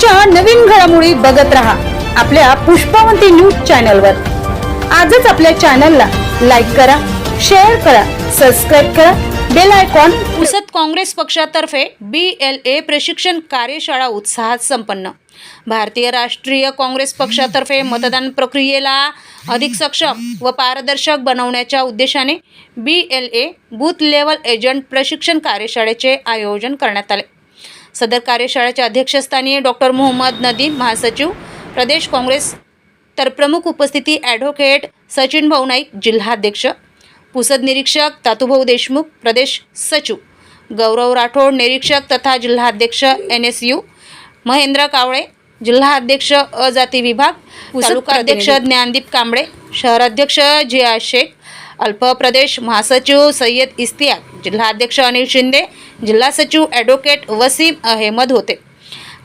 रोजच्या नवीन घडामोडी बघत रहा आपल्या पुष्पावंती न्यूज चॅनलवर। आजच आपल्या चॅनलला लाईक करा, शेअर करा, सबस्क्राइब करा, बेल आयकॉन। पुसद काँग्रेस पक्षातर्फे BLA प्रशिक्षण कार्यशाळा उत्साहात संपन्न। भारतीय राष्ट्रीय काँग्रेस पक्षातर्फे मतदान प्रक्रियेला अधिक सक्षम व पारदर्शक बनवण्याच्या उद्देशाने BLA बूथ लेवल एजंट प्रशिक्षण कार्यशाळेचे आयोजन करण्यात आले। सदर कार्यशाळेच्या अध्यक्षस्थानी डॉक्टर मोहम्मद नदीम महासचिव प्रदेश काँग्रेस तर प्रमुख उपस्थिती ॲडव्होकेट सचिन भाऊ नाईक जिल्हाध्यक्ष, पुसद निरीक्षक तातूभाऊ देशमुख प्रदेश सचिव, गौरव राठोड निरीक्षक तथा जिल्हाध्यक्ष NSU, महेंद्र कावळे जिल्हाध्यक्ष अजाती विभाग, तालुकाध्यक्ष ज्ञानदीप कांबळे, शहराध्यक्ष जिया शेख, अल्प प्रदेश महासचिव सय्यद इस्तियाक, जिल्हाध्यक्ष अनिल शिंदे, जिल्हा सचिव ॲडव्होकेट वसीम अहमद होते।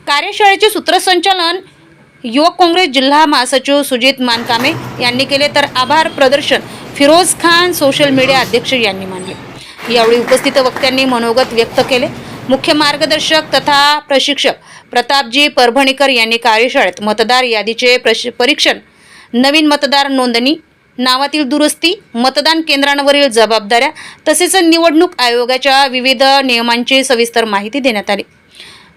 कार्यशाळेचे सूत्रसंचालन युवक काँग्रेस जिल्हा महासचिव सुजित मानकामे यांनी केले, तर आभार प्रदर्शन फिरोज खान सोशल मीडिया अध्यक्ष यांनी मानले। यावेळी उपस्थित वक्त्यांनी मनोगत व्यक्त केले। मुख्य मार्गदर्शक तथा प्रशिक्षक प्रतापजी परभणीकर यांनी कार्यशाळेत मतदार यादीचे परीक्षण, नवीन मतदार नोंदणी, नावातील दुरुस्ती, मतदान केंद्रांवरील जबाबदाऱ्या तसेच निवडणूक आयोगाच्या विविध नियमांची सविस्तर माहिती देण्यात आली।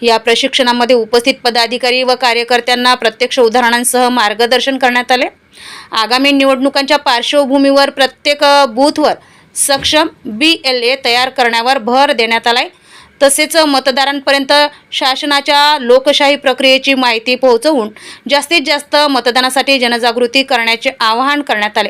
या प्रशिक्षणामध्ये उपस्थित पदाधिकारी व कार्यकर्त्यांना प्रत्यक्ष उदाहरणांसह मार्गदर्शन करण्यात आले। आगामी निवडणुकांच्या पार्श्वभूमीवर प्रत्येक बूथवर सक्षम BLA तयार करण्यावर भर देण्यात आलाय। तसेच मतदारांपर्यंत शासनाच्या लोकशाही प्रक्रियेची माहिती पोहोचवून जास्तीत जास्त मतदानासाठी जनजागृती करण्याचे आवाहन करण्यात आले।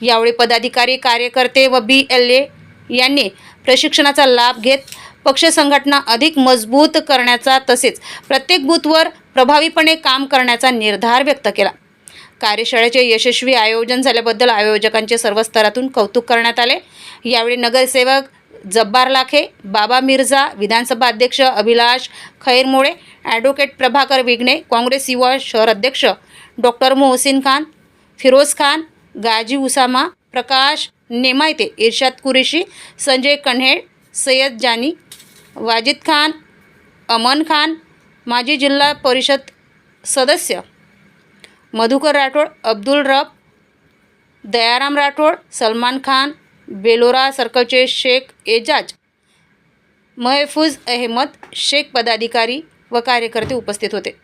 यावेळी पदाधिकारी, कार्यकर्ते व BLA यांनी प्रशिक्षणाचा लाभ घेत पक्ष संघटना अधिक मजबूत करण्याचा तसेच प्रत्येक बूथवर प्रभावीपणे काम करण्याचा निर्धार व्यक्त केला। कार्यशाळेचे यशस्वी आयोजन झाल्याबद्दल आयोजकांचे सर्व स्तरातून कौतुक करण्यात आले। यावेळी नगरसेवक जब्बार लाखे, बाबा मिर्झा, विधानसभा अध्यक्ष अभिलाष खैरमोळे, ॲडव्होकेट प्रभाकर विघ्ने, काँग्रेस युवा शहर अध्यक्ष डॉक्टर मोहसिन खान, फिरोज खान, गाजी उसामा, प्रकाश नेमायते, इर्शाद कुरेशी, संजय कन्हेड, सय्यद जानी, वाजिद खान, अमन खान, माजी जिल्हा परिषद सदस्य मधुकर राठोड, अब्दुल रब, दयाराम राठोड, सलमान खान, बेलोरा सर्कलचे शेख एजाज, महफूज अहमद शेख पदाधिकारी व कार्यकर्ते उपस्थित होते।